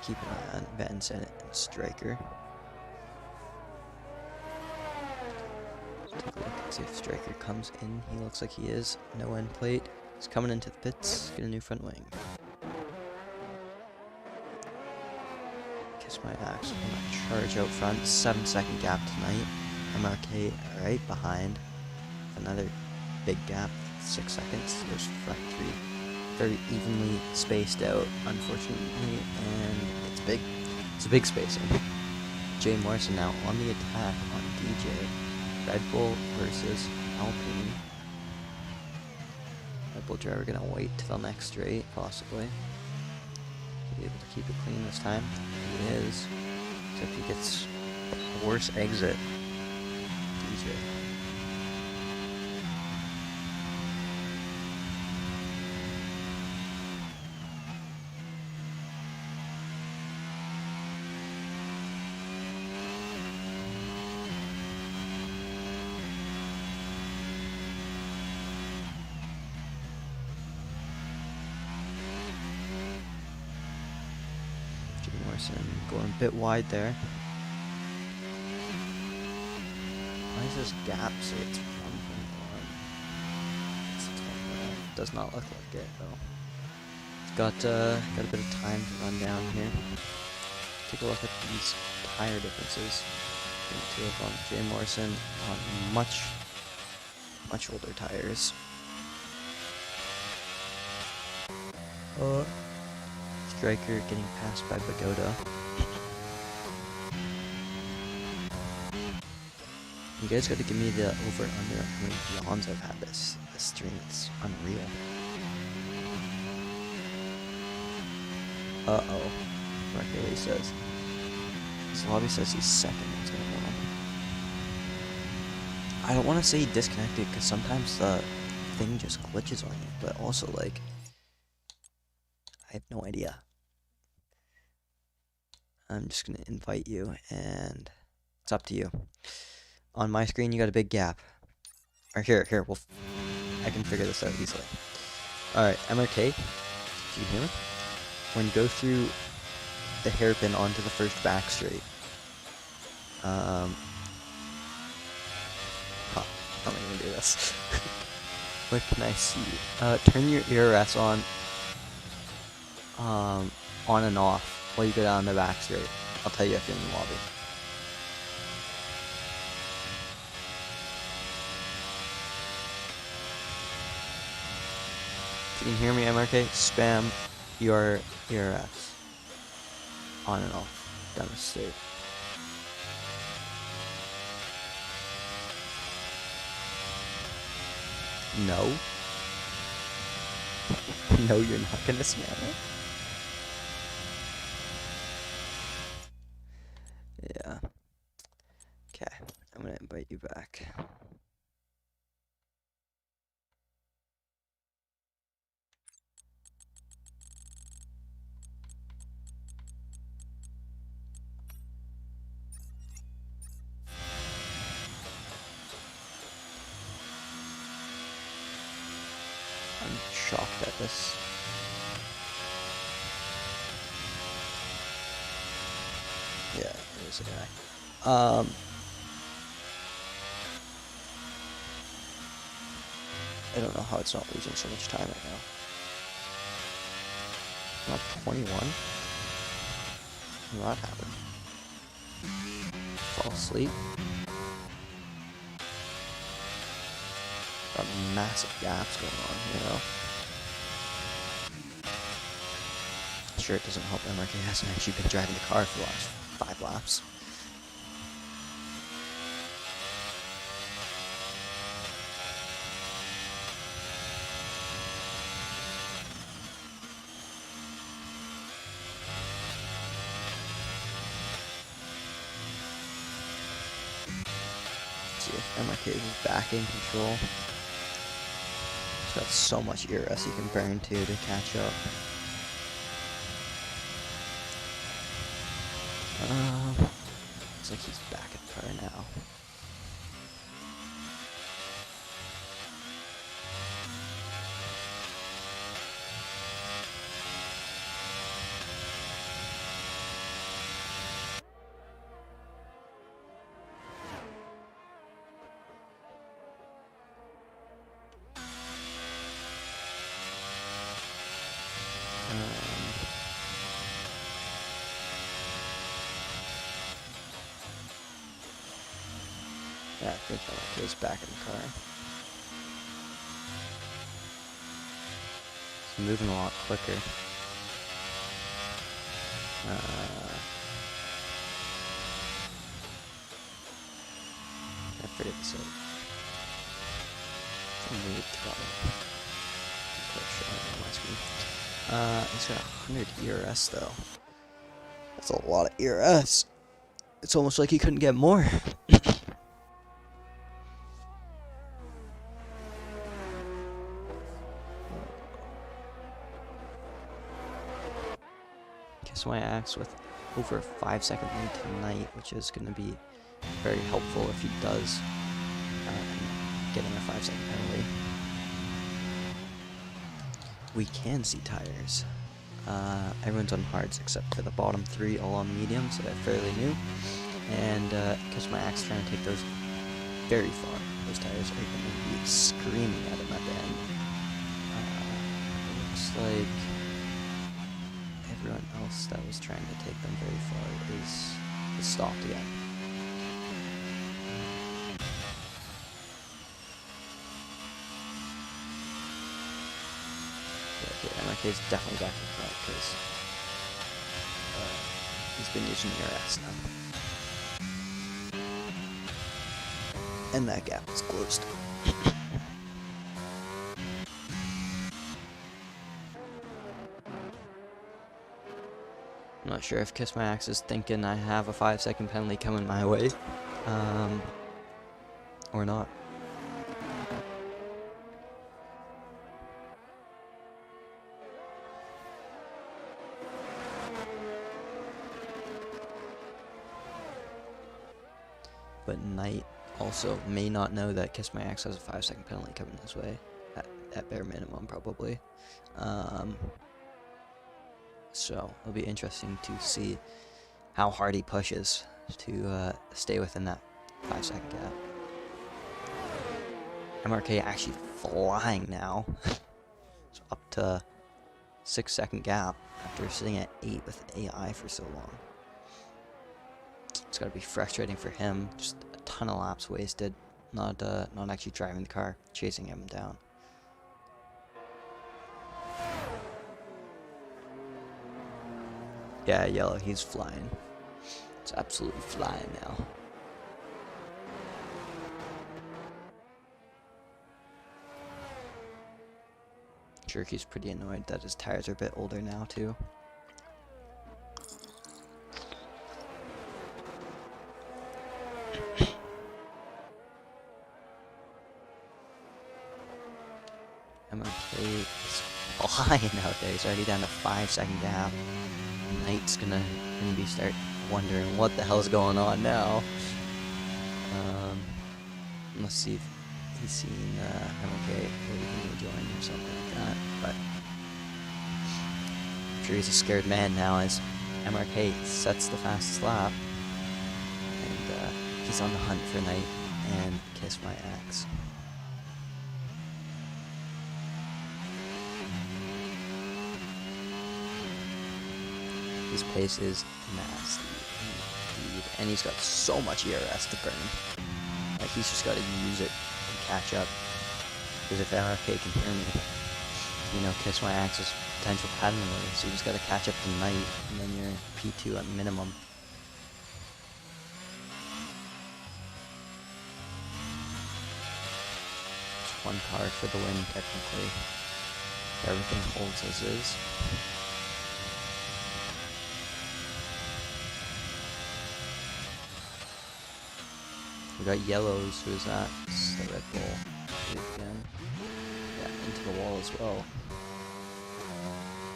Keep an eye on Vincent and Striker. Take a look and see if Striker comes in. He looks like he is. No end plate. He's coming into the pits. Get a new front wing. Kiss my axe. Charge out front. 7-second gap tonight. MRK right behind. Another big gap. 6 seconds. There's front 3. Very evenly spaced out, unfortunately, and it's big. It's a big spacing. Jay Morrison now on the attack on DJ. Red Bull versus Alpine. Red Bull driver gonna wait till next straight, possibly. Be able to keep it clean this time. He is. Except he gets a worse exit. DJ. Going a bit wide there. Why is this gap say it's 1.1? Does not look like it though. It's got a bit of time to run down here. Take a look at these tire differences. The 2 of them. Jay Morrison on much older tires. Striker getting passed by Pagoda. You guys gotta give me the over and under on how many yawns I've had this stream. It's unreal. Uh-oh. Mercury says. This lobby says he's second. What's going on? I don't want to say he disconnected because sometimes the thing just glitches on you. But also, like, I have no idea. I'm just going to invite you and it's up to you. On my screen, you got a big gap. Or here, I can figure this out easily. Alright, MRK, do you hear me? When you go through the hairpin onto the first back straight, oh, I'm not gonna do this. What can I see? Turn your ERS on and off while you go down the back straight. I'll tell you if you're in the lobby. If you can hear me, MRK, spam your ERS on and off down the straight. No. No, you're not gonna spam it. Yeah. Okay, I'm gonna invite you back. I'm shocked at this. Yeah, it is a guy. I don't know how it's not losing so much time right now. I'm at 21. What happened? Fall asleep. Got massive gaps going on, you know. Sure, it doesn't help MRK hasn't actually been driving the car for the last 5 laps. Let's see if MRK is back in control. He's got so much ERS he can burn too to catch up. Looks like he's back at par now. Yeah, I think MRK is back in the car. He's moving a lot quicker. I figured this out. He's got 100 ERS though. That's a lot of ERS. It's almost like he couldn't get more. So my axe with over a 5-second lead tonight, which is going to be very helpful if he does getting a 5-second penalty. We can see tires. Everyone's on hards except for the bottom 3 all on mediums that are fairly new. And because my axe trying to take those very far, those tires are going to be screaming at him at the end. Looks like everyone else that was trying to take them very far is stopped again. Yeah, okay, MRK is definitely back in front because he's been using ERS now. and that gap is closed. I'm not sure if Kiss My Axe is thinking I have a 5-second penalty coming my way, or not. But Knight also may not know that Kiss My Axe has a 5-second penalty coming his way, at bare minimum probably. So it'll be interesting to see how hard he pushes to stay within that 5-second gap. MRK actually flying now. It's up to 6-second gap after sitting at 8 with AI for so long. It's gotta be frustrating for him. Just a ton of laps wasted. Not actually driving the car, chasing him down. Yeah, yellow, he's flying. It's absolutely flying now. Jerky's pretty annoyed that his tires are a bit older now too. MRK is flying out there. He's already down to 5-second gap. Knight's gonna be start wondering what the hell's going on now. Let's see if he's seen MRK maybe join or something like that. But I'm sure he's a scared man now as MRK sets the fastest lap, and he's on the hunt for Knight and Kiss My Axe. His pace is nasty indeed, and he's got so much ERS to burn. Like, he's just got to use it to catch up. Because if MRK can hear me, you know, Kiss My Axe is potential penalty, so you just got to catch up to Knight, and then you're P2 at minimum. Just one car for the win, technically. Everything holds as is. We got yellows, who's that? It's the Red Bull. Again. Yeah, into the wall as well.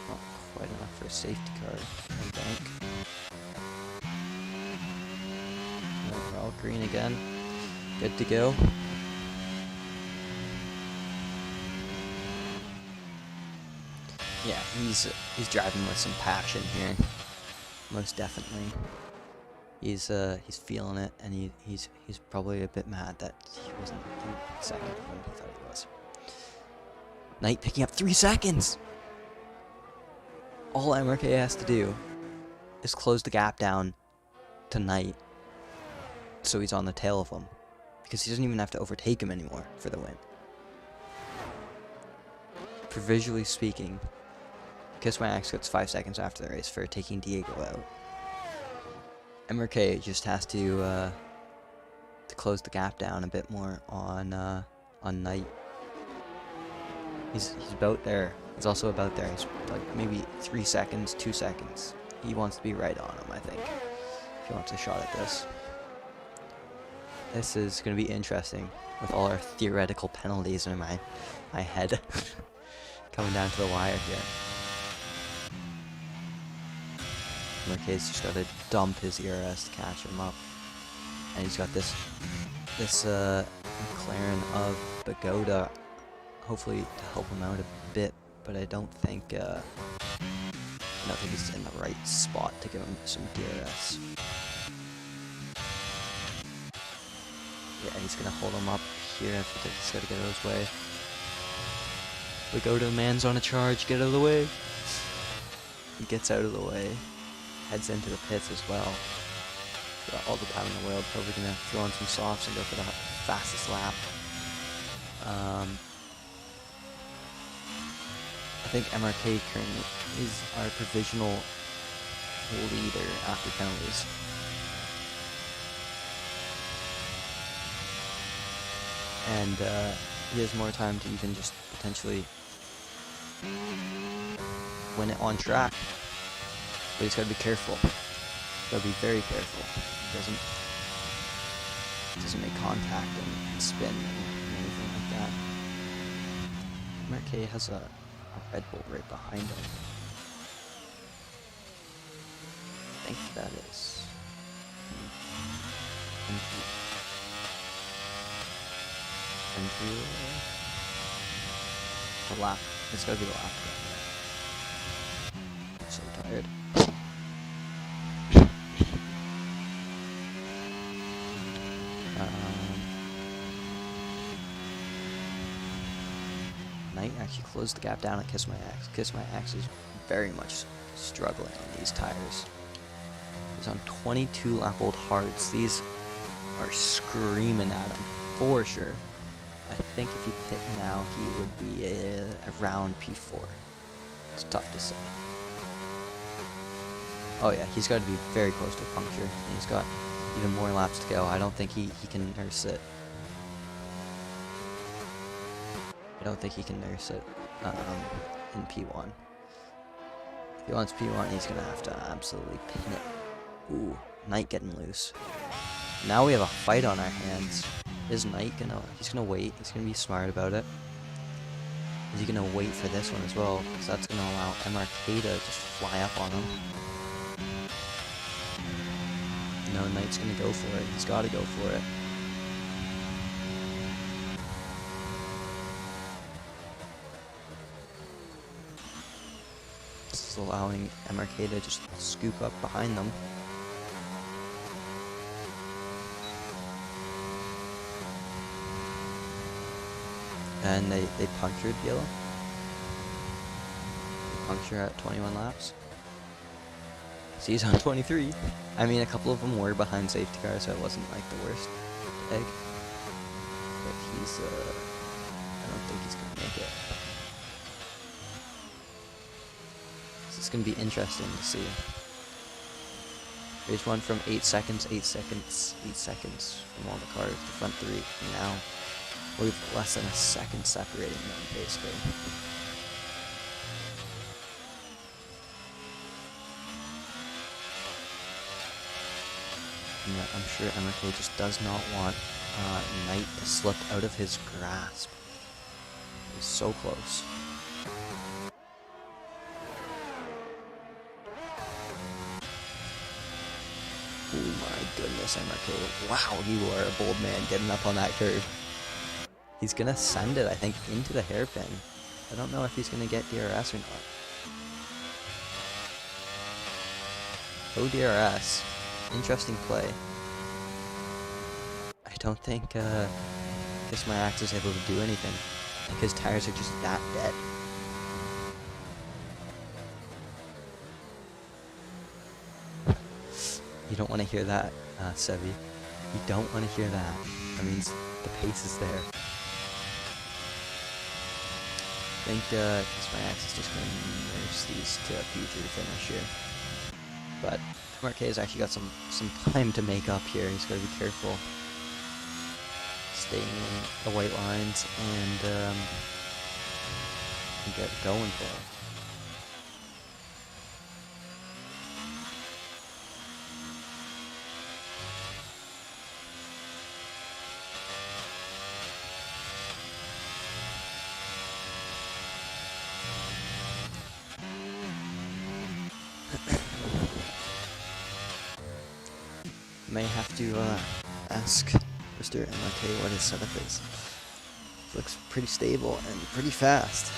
Not quite enough for a safety car, I think. MRL green again. Good to go. Yeah, he's driving with some passion here. Most definitely. He's feeling it, and he's probably a bit mad that he wasn't in second when he thought he was. Knight picking up 3 seconds! All MRK has to do is close the gap down to Knight, so he's on the tail of him, because he doesn't even have to overtake him anymore for the win. For visually speaking, Kiss My Axe gets 5 seconds after the race for taking Diego out. MRK just has to close the gap down a bit more on Knight. He's about there. He's also about there. He's like maybe 3 seconds, 2 seconds. He wants to be right on him, I think, if he wants a shot at this. This is going to be interesting with all our theoretical penalties in my head coming down to the wire here. MRK's just got to dump his ERS to catch him up, and he's got this McLaren of Bagoda, hopefully to help him out a bit. But I don't think he's in the right spot to give him some DRS. Yeah, he's gonna hold him up here. I think he's gotta get out of his way. Bagoda, man's on a charge. Get out of the way. He gets out of the way. Heads into the pits as well. Got all the time in the world. Probably gonna throw on some softs and go for the fastest lap. I think MRK currently is our provisional leader after penalties. and he has more time to even just potentially win it on track. But he's got to be careful. Got to be very careful. He doesn't make contact and spin and anything like that. MRK has a Red Bull right behind him. I think that is the lap. It's gotta be the lap. I'm so tired. Knight actually closed the gap down at Kiss My Axe. Kiss My Axe is very much struggling on these tires. He's on 22 lap old hards. These are screaming at him for sure. I think if he pit now, he would be around P4. It's tough to say. Oh yeah, he's got to be very close to a puncture. And he's got even more laps to go. I don't think he can nurse it. I don't think he can nurse it in P1. If he wants P1, he's going to have to absolutely pin it. Ooh, Knight getting loose. Now we have a fight on our hands. Is Knight he's gonna wait, he's gonna be smart about it. Is he gonna wait for this one as well? Because that's gonna allow MRK to just fly up on him. No, Knight's gonna go for it. He's gotta go for it. This is allowing MRK to just scoop up behind them. And they punctured yellow. They puncture at 21 laps. So he's on 23. I mean, a couple of them were behind safety cars, so it wasn't like the worst egg. But he's, I don't think he's gonna make it. So it's gonna be interesting to see. Race one from 8 seconds, 8 seconds, 8 seconds from all the cars, the front three. And now we've less than a second separating them, basically. And I'm sure MRK just does not want Knight to slip out of his grasp. He's so close. Oh my goodness, MRK. Wow, you are a bold man getting up on that curve. He's gonna send it, I think, into the hairpin. I don't know if he's gonna get DRS or not. Oh, DRS. Interesting play. I don't think Kiss My Axe is able to do anything. Like, his tires are just that dead. You don't want to hear that, Sebi. You don't want to hear that. That means the pace is there. I think Kiss My Axe is just going to nurse these to a P3 finish here. But MRK has actually got some time to make up here. He's got to be careful. Staying in the white lines and get going for it. May have to ask Mr. MRK what his setup is. Looks pretty stable and pretty fast.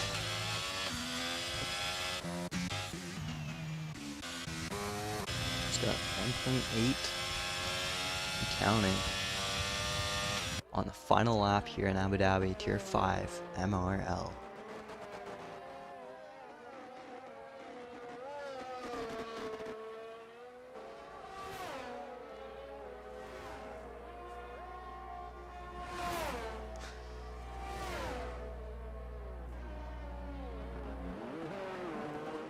He's got 1.8 and counting on the final lap here in Abu Dhabi, Tier 5 MRL.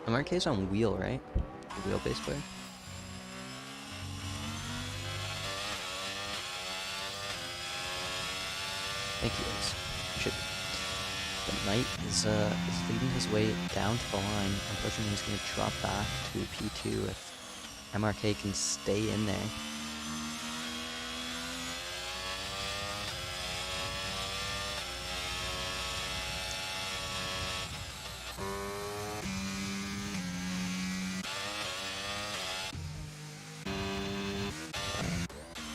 MRK's on wheel, right? The wheelbase player. think he is. Should be. The knight is leading his way down to the line. Unfortunately, he's going to drop back to P2 if MRK can stay in there.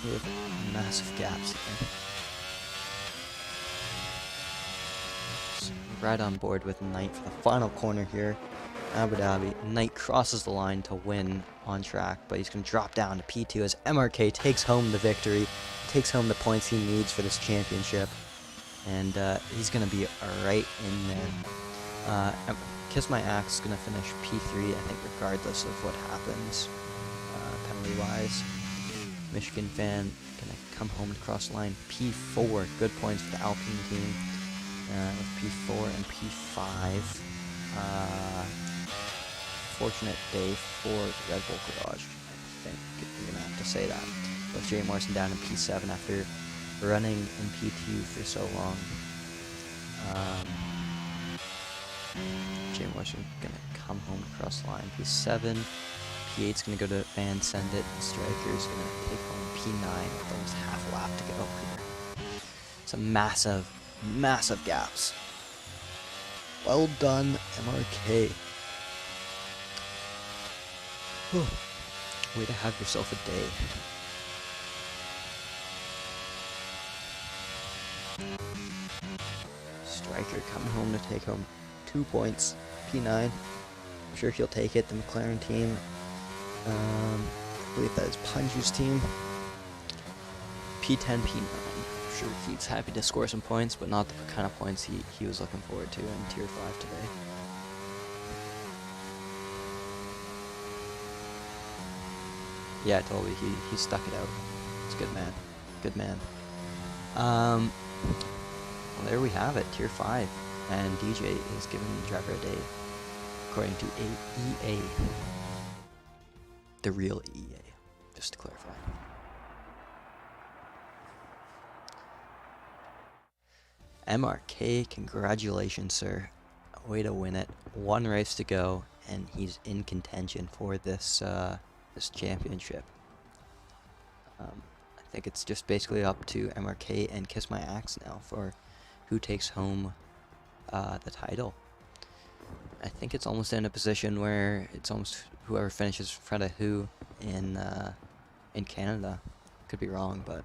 We have massive gaps here. Right on board with Knight for the final corner here. Abu Dhabi. Knight crosses the line to win on track, but he's going to drop down to P2 as MRK takes home the victory, takes home the points he needs for this championship, and he's going to be right in there. Kiss My Axe is going to finish P3, I think, regardless of what happens penalty-wise. Michigan fan going to come home and cross the line. P4, good points for the Alpine team. With P4 and P5. Fortunate day for the Red Bull Garage, I think you're going to have to say that. With Jay Morrison down in P7 after running in P2 for so long. Jay Morrison going to come home across the line. P7. P8's going to go to Van Send It. Striker's going to take home P9 with almost half a lap to go here. Some massive gaps. Well done, MRK. Whew. Way to have yourself a day. Striker coming home to take home 2 points. P9. I'm sure he'll take it. The McLaren team. I believe that is Puncher's team. P10, P9. Sure he's happy to score some points, but not the kind of points he was looking forward to in Tier 5 today. Yeah, totally. He stuck it out. It's a good man. Good man. Well, there we have it. Tier 5. And DJ is giving the driver a day, according to EA. The real EA, just to clarify. MRK, congratulations, sir. Way to win it. One race to go, and he's in contention for this this championship. I think it's just basically up to MRK and Kiss My Axe now for who takes home the title. I think it's almost in a position where it's almost whoever finishes in front of who in Canada. Could be wrong, but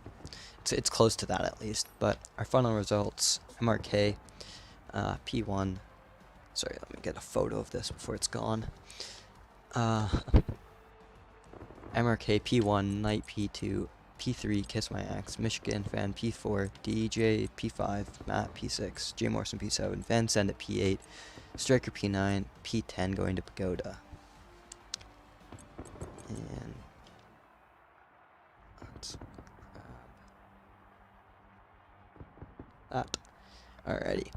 it's close to that at least. But our final results: MRK, P1. Sorry, let me get a photo of this before it's gone. MRK P1, Knight P2, P3, Kiss My Axe, Michigan Fan P4, DJ P5, Matt P6, Jay Morrison P7, Van Send at P8, Striker P9, P10 going to Pagoda. And let's grab that. Alrighty.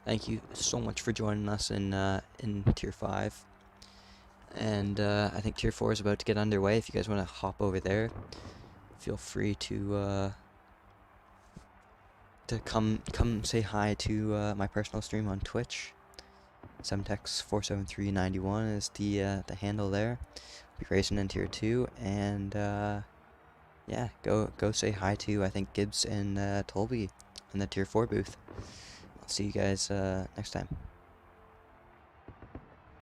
Thank you so much for joining us in Tier 5. And I think Tier 4 is about to get underway. If you guys want to hop over there, feel free to come say hi to my personal stream on Twitch. Semtex47391 is the handle there. Be racing in Tier 2, and yeah, go say hi to, I think, Gibbs and Tolby in the Tier 4 booth. I'll see you guys next time.